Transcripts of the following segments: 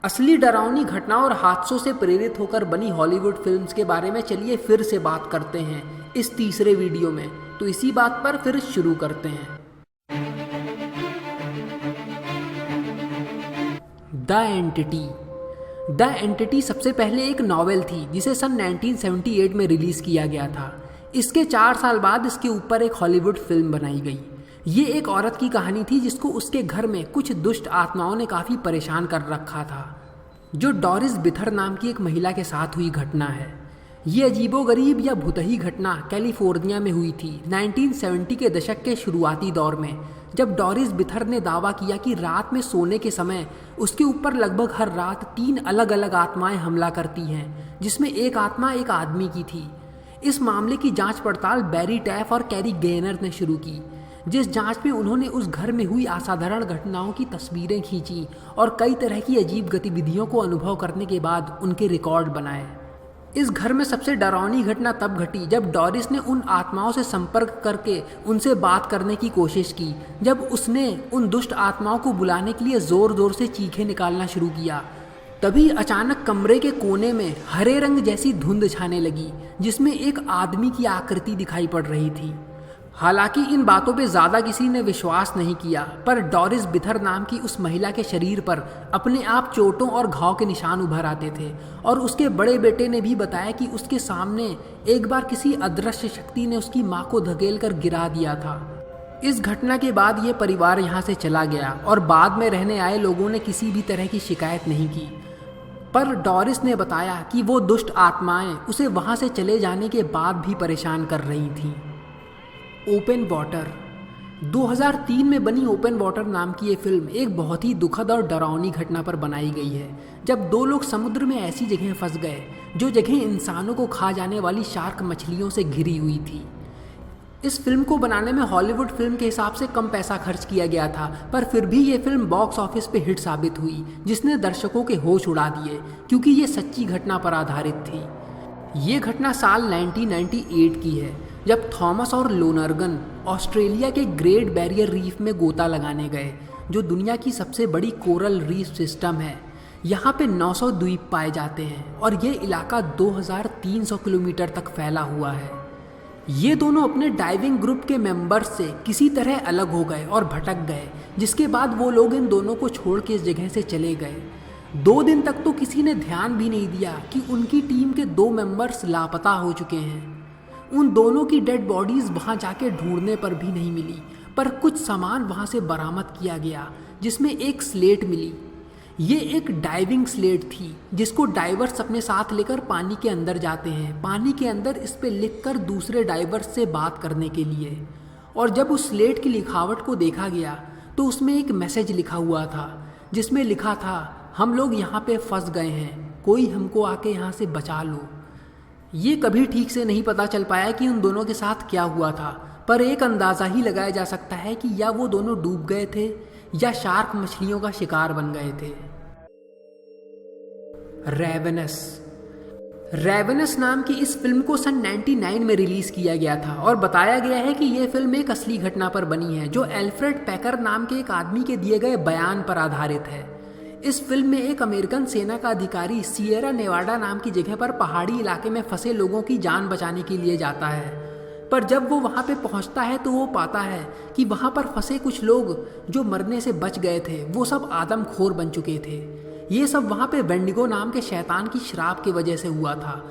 असली डरावनी घटना और हादसों से प्रेरित होकर बनी हॉलीवुड फिल्म्स के बारे में चलिए फिर से बात करते हैं इस तीसरे वीडियो में। तो इसी बात पर फिर शुरू करते हैं। The entity. द एंटिटी सबसे पहले एक नॉवेल थी जिसे सन 1978 में रिलीज किया गया था। इसके 4 साल बाद इसके ऊपर एक हॉलीवुड फिल्म बनाई गई। ये एक औरत की कहानी थी जिसको उसके घर में कुछ दुष्ट आत्माओं ने काफ़ी परेशान कर रखा था, जो डोरिस बिथर नाम की एक महिला के साथ हुई घटना है। ये अजीबोगरीब या भुतही घटना कैलिफोर्निया में हुई थी 1970 के दशक के शुरुआती दौर में, जब डोरिस बिथर ने दावा किया कि रात में सोने के समय उसके ऊपर लगभग हर रात 3 अलग अलग आत्माएं हमला करती हैं, जिसमें एक आत्मा एक आदमी की थी। इस मामले की जांच पड़ताल बैरी टैफ और कैरी गेनर ने शुरू की, जिस जांच में उन्होंने उस घर में हुई असाधारण घटनाओं की तस्वीरें खींची और कई तरह की अजीब गतिविधियों को अनुभव करने के बाद उनके रिकॉर्ड बनाए। इस घर में सबसे डरावनी घटना तब घटी जब डोरिस ने उन आत्माओं से संपर्क करके उनसे बात करने की कोशिश की। जब उसने उन दुष्ट आत्माओं को बुलाने के लिए जोर जोर से चीखें निकालना शुरू किया, तभी अचानक कमरे के कोने में हरे रंग जैसी धुंध छाने लगी, जिसमें एक आदमी की आकृति दिखाई पड़ रही थी। हालांकि इन बातों पे ज़्यादा किसी ने विश्वास नहीं किया, पर डोरिस बिथर नाम की उस महिला के शरीर पर अपने आप चोटों और घाव के निशान उभर आते थे, और उसके बड़े बेटे ने भी बताया कि उसके सामने एक बार किसी अदृश्य शक्ति ने उसकी माँ को धकेल कर गिरा दिया था। इस घटना के बाद ये परिवार यहाँ से चला गया और बाद में रहने आए लोगों ने किसी भी तरह की शिकायत नहीं की। पर डोरिस ने बताया कि वो दुष्ट आत्माएं उसे वहाँ से चले जाने के बाद भी परेशान कर रही थीं। Open water. 2003 में बनी ओपन वाटर नाम की ये फिल्म एक बहुत ही दुखद और डरावनी घटना पर बनाई गई है, जब 2 लोग समुद्र में ऐसी जगह फंस गए जो जगह इंसानों को खा जाने वाली शार्क मछलियों से घिरी हुई थी। इस फिल्म को बनाने में हॉलीवुड फिल्म के हिसाब से कम पैसा खर्च किया गया था, पर फिर भी ये फिल्म बॉक्स ऑफिस पे हिट साबित हुई, जिसने दर्शकों के होश उड़ा दिए, क्योंकि ये सच्ची घटना पर आधारित थी। ये घटना साल 1998 की है, जब थॉमस और लोनरगन ऑस्ट्रेलिया के ग्रेट बैरियर रीफ में गोता लगाने गए, जो दुनिया की सबसे बड़ी कोरल रीफ सिस्टम है। यहाँ पे 900 द्वीप पाए जाते हैं और ये इलाका 2300 किलोमीटर तक फैला हुआ है। ये दोनों अपने डाइविंग ग्रुप के मेंबर्स से किसी तरह अलग हो गए और भटक गए, जिसके बाद वो लोग इन दोनों को छोड़ के इस जगह से चले गए। 2 दिन तक तो किसी ने ध्यान भी नहीं दिया कि उनकी टीम के 2 मेंबर्स लापता हो चुके हैं। उन दोनों की डेड बॉडीज वहां जाके ढूंढने पर भी नहीं मिली, पर कुछ सामान वहां से बरामद किया गया, जिसमें एक स्लेट मिली। ये एक डाइविंग स्लेट थी, जिसको डाइवर्स अपने साथ लेकर पानी के अंदर जाते हैं, पानी के अंदर इस पे लिखकर दूसरे डाइवर्स से बात करने के लिए। और जब उस स्लेट की लिखावट को देखा गया तो उसमें एक मैसेज लिखा हुआ था, जिसमें लिखा था, हम लोग यहाँ पे फंस गए हैं, कोई हमको आके यहाँ से बचा लो। ये कभी ठीक से नहीं पता चल पाया कि उन दोनों के साथ क्या हुआ था, पर एक अंदाज़ा ही लगाया जा सकता है कि या वो दोनों डूब गए थे या शार्क मछलियों का शिकार बन गए थे। रेवेनस नाम की इस फिल्म को सन 99 में रिलीज किया गया था और बताया गया है कि यह फिल्म एक असली घटना पर बनी है, जो एल्फ्रेड पैकर नाम के एक आदमी के दिए गए बयान पर आधारित है। इस फिल्म में एक अमेरिकन सेना का अधिकारी सिएरा नेवाडा नाम की जगह पर पहाड़ी इलाके में फंसे लोगों की जान बचाने के लिए जाता है, पर जब वो वहाँ पे पहुँचता है तो वो पाता है कि वहाँ पर फंसे कुछ लोग जो मरने से बच गए थे, वो सब आदमखोर बन चुके थे। ये सब वहाँ पे वेंडिगो नाम के शैतान की श्राप की वजह से हुआ था,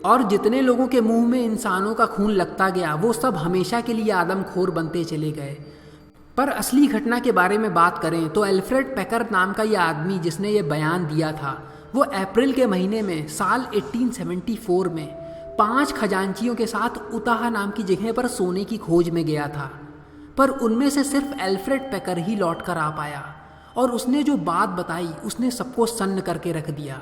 और जितने लोगों के मुंह में इंसानों का खून लगता गया, वो सब हमेशा के लिए आदमखोर बनते चले गए। पर असली घटना के बारे में बात करें तो एल्फ्रेड पैकर नाम का यह आदमी जिसने ये बयान दिया था, वो अप्रैल के महीने में साल 1874 में 5 खजांचियों के साथ उताह नाम की जगह पर सोने की खोज में गया था। पर उनमें से सिर्फ एल्फ्रेड पैकर ही लौट कर आ पाया, और उसने जो बात बताई उसने सबको सन्न करके रख दिया।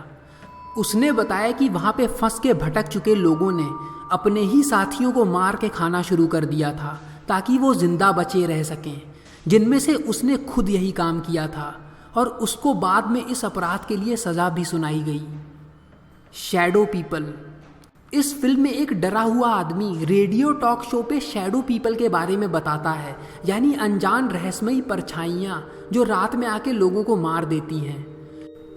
उसने बताया कि वहाँ पे फंस के भटक चुके लोगों ने अपने ही साथियों को मार के खाना शुरू कर दिया था, ताकि वो जिंदा बचे रह सकें, जिनमें से उसने खुद यही काम किया था, और उसको बाद में इस अपराध के लिए सज़ा भी सुनाई गई। Shadow people. इस फिल्म में एक डरा हुआ आदमी रेडियो टॉक शो पे शैडो पीपल के बारे में बताता है, यानी अनजान रहस्यमयी परछाइयाँ जो रात में आके लोगों को मार देती हैं।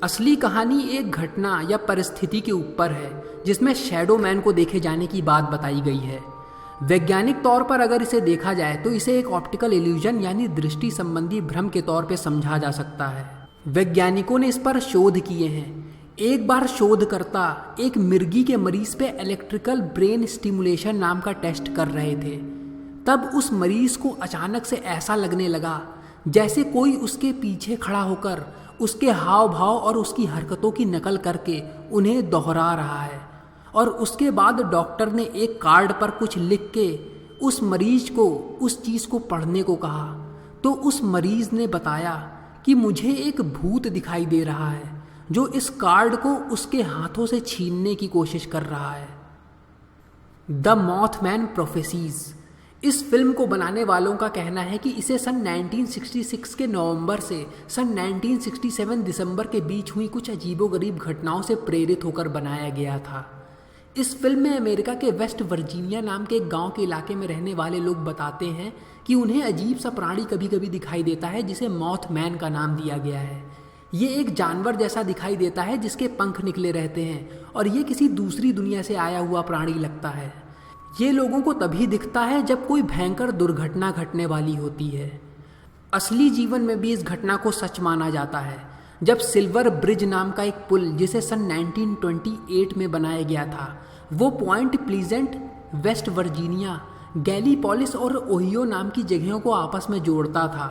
असली कहानी एक घटना या परिस्थिति के ऊपर है जिसमें शैडो मैन को देखे जाने की बात बताई गई है। वैज्ञानिक तौर पर अगर इसे देखा जाए तो इसे एक ऑप्टिकल इल्यूजन यानी दृष्टि संबंधी भ्रम के तौर पर समझा जा सकता है। वैज्ञानिकों ने इस पर शोध किए हैं। एक बार शोधकर्ता एक मिर्गी के मरीज पे इलेक्ट्रिकल ब्रेन स्टिमुलेशन नाम का टेस्ट कर रहे थे। तब उस मरीज को अचानक से ऐसा लगने लगा जैसे कोई उसके पीछे खड़ा होकर उसके हाव भाव और उसकी हरकतों की नकल करके उन्हें दोहरा रहा है। और उसके बाद डॉक्टर ने एक कार्ड पर कुछ लिख के उस मरीज को उस चीज़ को पढ़ने को कहा। तो उस मरीज ने बताया कि मुझे एक भूत दिखाई दे रहा है जो इस कार्ड को उसके हाथों से छीनने की कोशिश कर रहा है। The mothman prophecies. इस फिल्म को बनाने वालों का कहना है कि इसे सन 1966 के नवंबर से सन 1967 दिसंबर के बीच हुई कुछ अजीबोगरीब घटनाओं से प्रेरित होकर बनाया गया था। इस फिल्म में अमेरिका के वेस्ट वर्जीनिया नाम के एक गांव के इलाके में रहने वाले लोग बताते हैं कि उन्हें अजीब सा प्राणी कभी कभी दिखाई देता है जिसे मॉथमैन का नाम दिया गया है। ये एक जानवर जैसा दिखाई देता है जिसके पंख निकले रहते हैं और ये किसी दूसरी दुनिया से आया हुआ प्राणी लगता है। ये लोगों को तभी दिखता है जब कोई भयंकर दुर्घटना घटने वाली होती है। असली जीवन में भी इस घटना को सच माना जाता है। जब सिल्वर ब्रिज नाम का एक पुल जिसे सन 1928 में बनाया गया था वो पॉइंट प्लीजेंट, वेस्ट वर्जीनिया, गैलीपोलिस और ओहियो नाम की जगहों को आपस में जोड़ता था,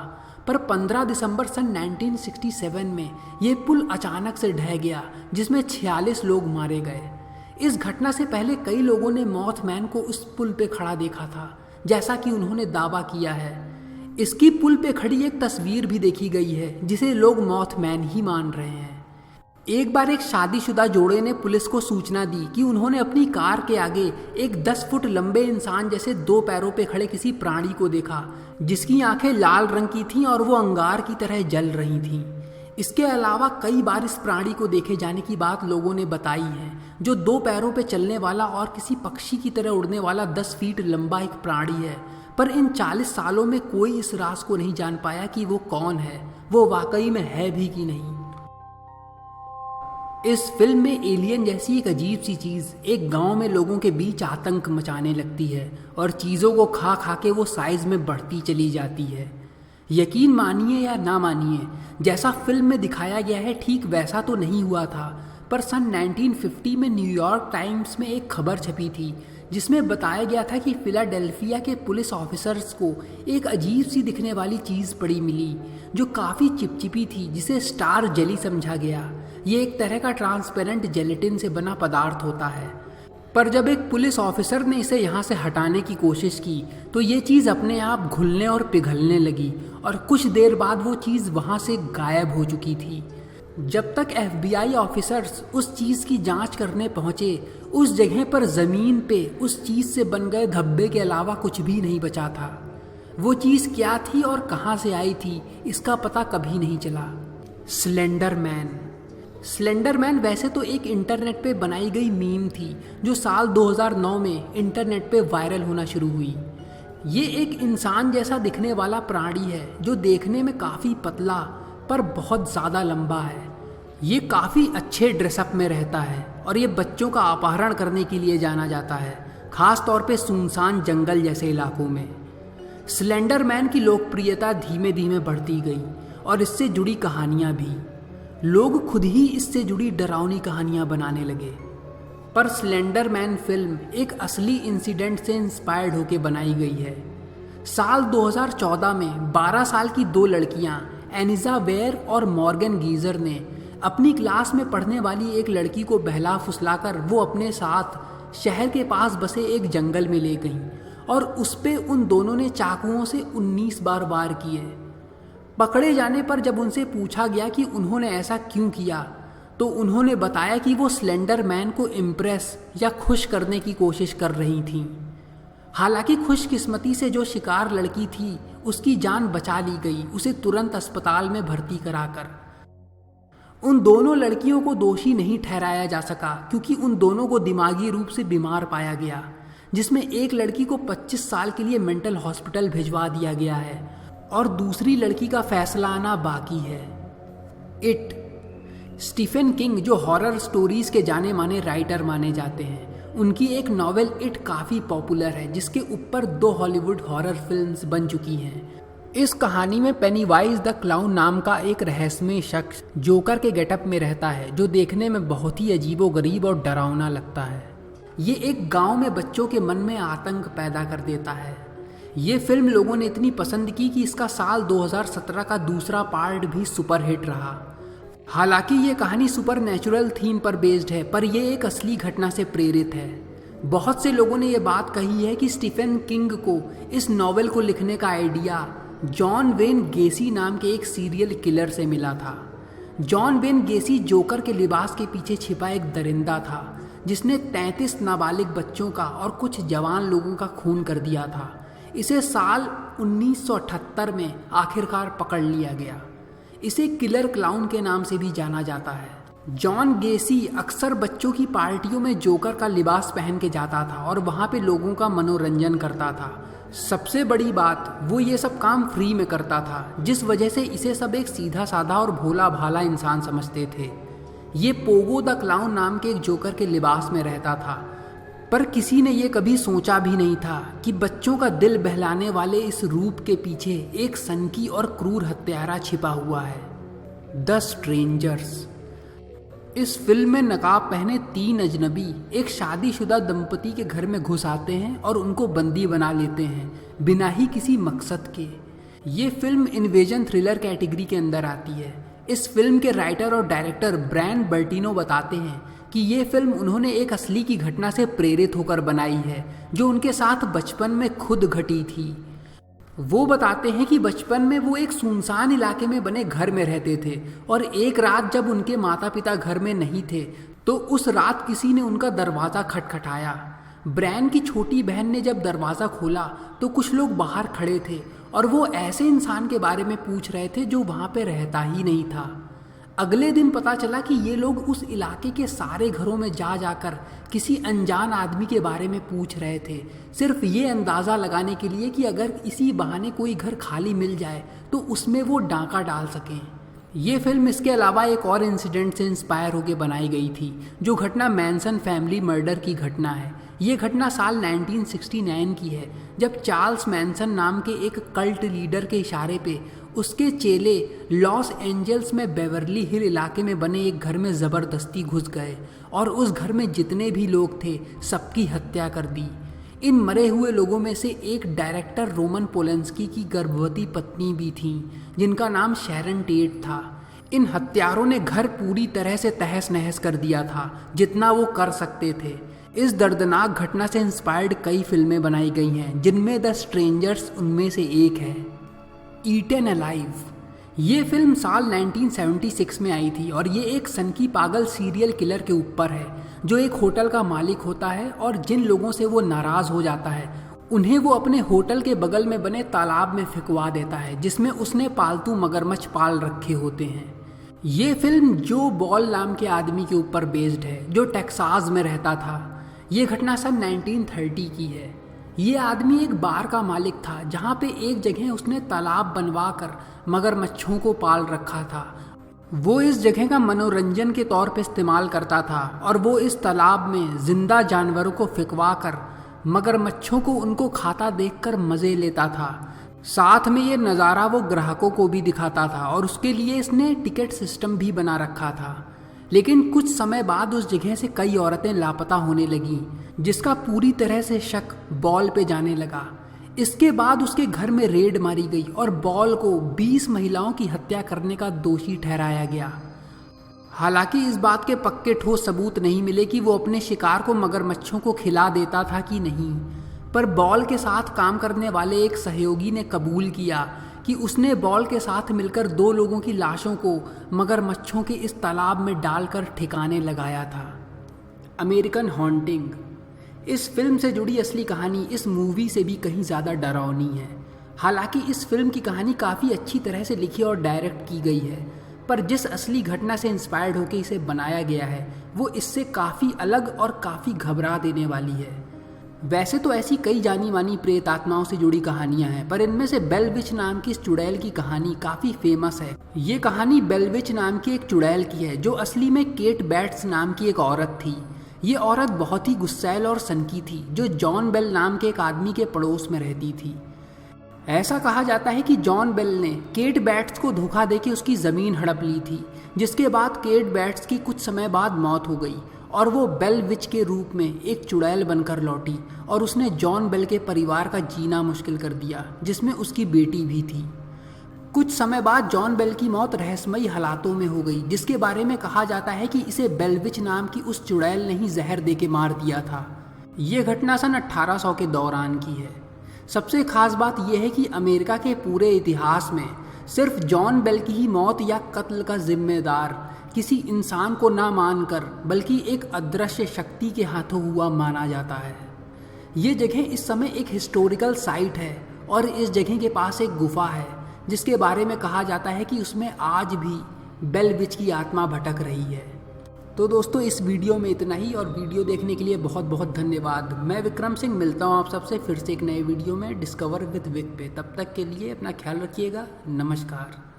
पर 15 दिसंबर सन 1967 में ये पुल अचानक से ढह गया जिसमें 46 लोग मारे गए। इस घटना से पहले कई लोगों ने मॉथमैन को उस पुल पे खड़ा देखा था जैसा कि उन्होंने दावा किया है। इसकी पुल पे खड़ी एक तस्वीर भी देखी गई है जिसे लोग मॉथमैन ही मान रहे हैं। एक बार एक शादीशुदा जोड़े ने पुलिस को सूचना दी कि उन्होंने अपनी कार के आगे एक 10 फुट लंबे इंसान जैसे 2 पैरों पे खड़े किसी प्राणी को देखा जिसकी आंखें लाल रंग की थीं और वो अंगार की तरह जल रही थीं। इसके अलावा कई बार इस प्राणी को देखे जाने की बात लोगों ने बताई है जो 2 पैरों पे चलने वाला और किसी पक्षी की तरह उड़ने वाला 10 फीट लंबा एक प्राणी है। पर इन 40 सालों में कोई इस राज को नहीं जान पाया कि वो कौन है, वो वाकई में है भी कि नहीं। इस फिल्म में एलियन जैसी एक अजीब सी चीज़ एक गांव में लोगों के बीच आतंक मचाने लगती है और चीज़ों को खा खा के वो साइज में बढ़ती चली जाती है। यकीन मानिए या ना मानिए, जैसा फिल्म में दिखाया गया है ठीक वैसा तो नहीं हुआ था, पर सन 1950 में न्यूयॉर्क टाइम्स में एक खबर छपी थी जिसमें बताया गया था कि फिलाडेल्फिया के पुलिस ऑफिसर्स को एक अजीब सी दिखने वाली चीज़ पड़ी मिली जो काफ़ी चिपचिपी थी जिसे स्टार जेली समझा गया। ये एक तरह का ट्रांसपेरेंट जेलेटिन से बना पदार्थ होता है। पर जब एक पुलिस ऑफिसर ने इसे यहाँ से हटाने की कोशिश की तो ये चीज़ अपने आप घुलने और पिघलने लगी और कुछ देर बाद वो चीज़ वहाँ से गायब हो चुकी थी। जब तक FBI ऑफिसर्स उस चीज़ की जांच करने पहुँचे उस जगह पर ज़मीन पे उस चीज़ से बन गए धब्बे के अलावा कुछ भी नहीं बचा था। वो चीज़ क्या थी और कहाँ से आई थी इसका पता कभी नहीं चला। Slender man. स्लेंडर मैन वैसे तो एक इंटरनेट पे बनाई गई मीम थी जो साल 2009 में इंटरनेट पे वायरल होना शुरू हुई। ये एक इंसान जैसा दिखने वाला प्राणी है जो देखने में काफ़ी पतला पर बहुत ज़्यादा लंबा है। ये काफ़ी अच्छे ड्रेसअप में रहता है और ये बच्चों का अपहरण करने के लिए जाना जाता है, ख़ास तौर पे सुनसान जंगल जैसे इलाकों में। स्लेंडर मैन की लोकप्रियता धीमे धीमे बढ़ती गई और इससे जुड़ी कहानियाँ भी। लोग खुद ही इससे जुड़ी डरावनी कहानियाँ बनाने लगे। पर स्लेंडर मैन फिल्म एक असली इंसिडेंट से इंस्पायर्ड होकर बनाई गई है। साल 2014 में 12 साल की 2 लड़कियाँ एनिजा वेयर और मॉर्गन गीजर ने अपनी क्लास में पढ़ने वाली एक लड़की को बहला फुसलाकर वो अपने साथ शहर के पास बसे एक जंगल में ले गईं और उस पे उन दोनों ने चाकुओं से 19 बार वार किए। पकड़े जाने पर जब उनसे पूछा गया कि उन्होंने ऐसा क्यों किया तो उन्होंने बताया कि वो स्लेंडर मैन को इम्प्रेस या खुश करने की कोशिश कर रही थीं। हालांकि खुशकिस्मती से जो शिकार लड़की थी उसकी जान बचा ली गई, उसे तुरंत अस्पताल में भर्ती कराकर। उन दोनों लड़कियों को दोषी नहीं ठहराया जा सका क्योंकि उन दोनों को दिमागी रूप से बीमार पाया गया, जिसमें एक लड़की को 25 साल के लिए मेंटल हॉस्पिटल भिजवा दिया गया है और दूसरी लड़की का फैसला आना बाकी है। इट। स्टीफन किंग जो हॉरर स्टोरीज के जाने माने राइटर माने जाते हैं, उनकी एक नॉवेल इट काफ़ी पॉपुलर है, जिसके ऊपर 2 हॉलीवुड हॉरर फिल्म्स बन चुकी हैं। इस कहानी में पेनीवाइज द क्लाउन नाम का एक रहस्यमय शख्स जोकर के गेटअप में रहता है, जो देखने में बहुत ही अजीबोगरीब और डरावना लगता है। ये एक गांव में बच्चों के मन में आतंक पैदा कर देता है। ये फिल्म लोगों ने इतनी पसंद की कि इसका साल 2017 का दूसरा पार्ट भी सुपरहिट रहा। हालांकि ये कहानी सुपरनैचुरल थीम पर बेस्ड है, पर यह एक असली घटना से प्रेरित है। बहुत से लोगों ने यह बात कही है कि स्टीफन किंग को इस नॉवेल को लिखने का आइडिया जॉन वेन गेसी नाम के एक सीरियल किलर से मिला था। जॉन वेन गेसी जोकर के लिबास के पीछे छिपा एक दरिंदा था, जिसने 33 नाबालिग बच्चों का और कुछ जवान लोगों का खून कर दिया था। इसे साल 1978 में आखिरकार पकड़ लिया गया। इसे किलर क्लाउन के नाम से भी जाना जाता है। जॉन गेसी अक्सर बच्चों की पार्टियों में जोकर का लिबास पहन के जाता था और वहाँ पे लोगों का मनोरंजन करता था। सबसे बड़ी बात, वो ये सब काम फ्री में करता था, जिस वजह से इसे सब एक सीधा साधा और भोला भाला इंसान समझते थे। ये पोगो द क्लाउन नाम के एक जोकर के लिबास में रहता था, पर किसी ने ये कभी सोचा भी नहीं था कि बच्चों का दिल बहलाने वाले इस रूप के पीछे एक सनकी और क्रूर हत्यारा छिपा हुआ है। The strangers. इस फिल्म में नकाब पहने 3 अजनबी एक शादीशुदा दंपति के घर में घुस आते हैं और उनको बंदी बना लेते हैं, बिना ही किसी मकसद के। ये फिल्म इन्वेजन थ्रिलर कैटेगरी के अंदर आती है। इस फिल्म के राइटर और डायरेक्टर ब्रैन बर्टिनो बताते हैं कि ये फिल्म उन्होंने एक असली की घटना से प्रेरित होकर बनाई है, जो उनके साथ बचपन में खुद घटी थी। वो बताते हैं कि बचपन में वो एक सुनसान इलाके में बने घर में रहते थे और एक रात जब उनके माता पिता घर में नहीं थे, तो उस रात किसी ने उनका दरवाज़ा खटखटाया। ब्रैन की छोटी बहन ने जब दरवाज़ा खोला तो कुछ लोग बाहर खड़े थे और वो ऐसे इंसान के बारे में पूछ रहे थे जो वहाँ पे रहता ही नहीं था। अगले दिन पता चला कि ये लोग उस इलाके के सारे घरों में जा जाकर किसी अनजान आदमी के बारे में पूछ रहे थे, सिर्फ ये अंदाज़ा लगाने के लिए कि अगर इसी बहाने कोई घर खाली मिल जाए तो उसमें वो डांका डाल सकें। ये फिल्म इसके अलावा एक और इंसिडेंट से इंस्पायर होकर बनाई गई थी, जो घटना मैनसन फैमिली मर्डर की घटना है। ये घटना साल 1969 की है, जब चार्ल्स मैनसन नाम के एक कल्ट लीडर के इशारे पे उसके चेले लॉस एंजल्स में बेवर्ली हिल इलाके में बने एक घर में ज़बरदस्ती घुस गए और उस घर में जितने भी लोग थे सबकी हत्या कर दी। इन मरे हुए लोगों में से एक डायरेक्टर रोमन पोलेंस्की की गर्भवती पत्नी भी थी, जिनका नाम शैरन टेट था। इन हत्यारों ने घर पूरी तरह से तहस नहस कर दिया था, जितना वो कर सकते थे। इस दर्दनाक घटना से इंस्पायर्ड कई फिल्में बनाई गई हैं, जिनमें द स्ट्रेंजर्स उनमें से एक है। Eaten alive. ये फिल्म साल 1976 में आई थी और ये एक सनकी पागल सीरियल किलर के ऊपर है, जो एक होटल का मालिक होता है और जिन लोगों से वो नाराज़ हो जाता है उन्हें वो अपने होटल के बगल में बने तालाब में फिकवा देता है, जिसमें उसने पालतू मगरमच्छ पाल रखे होते हैं। ये फिल्म जो बॉल नाम के आदमी के ऊपर बेस्ड है, जो टेक्सास में रहता था। ये घटना सन 1930 की है। ये आदमी एक बार का मालिक था, जहाँ पे एक जगह उसने तालाब बनवा कर मगरमच्छों को पाल रखा था। वो इस जगह का मनोरंजन के तौर पे इस्तेमाल करता था और वो इस तालाब में जिंदा जानवरों को फिकवा कर मगरमच्छों को उनको खाता देखकर मज़े लेता था। साथ में ये नज़ारा वो ग्राहकों को भी दिखाता था और उसके लिए इसने टिकट सिस्टम भी बना रखा था। लेकिन कुछ समय बाद उस जगह से कई औरतें लापता होने लगीं, जिसका पूरी तरह से शक बॉल पे जाने लगा। इसके बाद उसके घर में रेड मारी गई और बॉल को 20 महिलाओं की हत्या करने का दोषी ठहराया गया। हालांकि इस बात के पक्के ठोस सबूत नहीं मिले कि वो अपने शिकार को मगरमच्छों को खिला देता था कि नहीं, पर बॉल के साथ काम करने वाले एक सहयोगी ने कबूल किया कि उसने बॉल के साथ मिलकर 2 लोगों की लाशों को मगरमच्छों के इस तालाब में डालकर ठिकाने लगाया था। American haunting. इस फिल्म से जुड़ी असली कहानी इस मूवी से भी कहीं ज़्यादा डरावनी है। हालांकि इस फिल्म की कहानी काफ़ी अच्छी तरह से लिखी और डायरेक्ट की गई है, पर जिस असली घटना से इंस्पायर्ड होकर इसे बनाया गया है वो इससे काफ़ी अलग और काफ़ी घबरा देने वाली है। वैसे तो ऐसी कई जानी मानी प्रेत आत्माओं से जुड़ी कहानियां हैं, पर इनमें से बेल विच नाम की इस चुड़ैल की कहानी काफ़ी फेमस है। ये कहानी बेल विच नाम की एक चुड़ैल की है, जो असली में केट बैट्स नाम की एक औरत थी। ये औरत बहुत ही गुस्सैल और सनकी थी, जो जॉन बेल नाम के एक आदमी के पड़ोस में रहती थी। ऐसा कहा जाता है कि जॉन बेल ने केट बैट्स को धोखा देके उसकी ज़मीन हड़प ली थी, जिसके बाद केट बैट्स की कुछ समय बाद मौत हो गई और वो बेल विच के रूप में एक चुड़ैल बनकर लौटी और उसने जॉन बेल के परिवार का जीना मुश्किल कर दिया, जिसमें उसकी बेटी भी थी। कुछ समय बाद जॉन बेल की मौत रहस्यमयी हालातों में हो गई, जिसके बारे में कहा जाता है कि इसे बेल विच नाम की उस चुड़ैल ने ही जहर देके मार दिया था। ये घटना सन 1800 के दौरान की है। सबसे खास बात यह है कि अमेरिका के पूरे इतिहास में सिर्फ जॉन बेल की ही मौत या कत्ल का जिम्मेदार किसी इंसान को ना मानकर बल्कि एक अदृश्य शक्ति के हाथों हुआ माना जाता है। ये जगह इस समय एक हिस्टोरिकल साइट है और इस जगह के पास एक गुफा है, जिसके बारे में कहा जाता है कि उसमें आज भी बेल विच की आत्मा भटक रही है। तो दोस्तों, इस वीडियो में इतना ही, और वीडियो देखने के लिए बहुत बहुत धन्यवाद। मैं विक्रम सिंह मिलता हूँ आप सबसे फिर से एक नए वीडियो में डिस्कवर विद विक पे। तब तक के लिए अपना ख्याल रखिएगा। नमस्कार।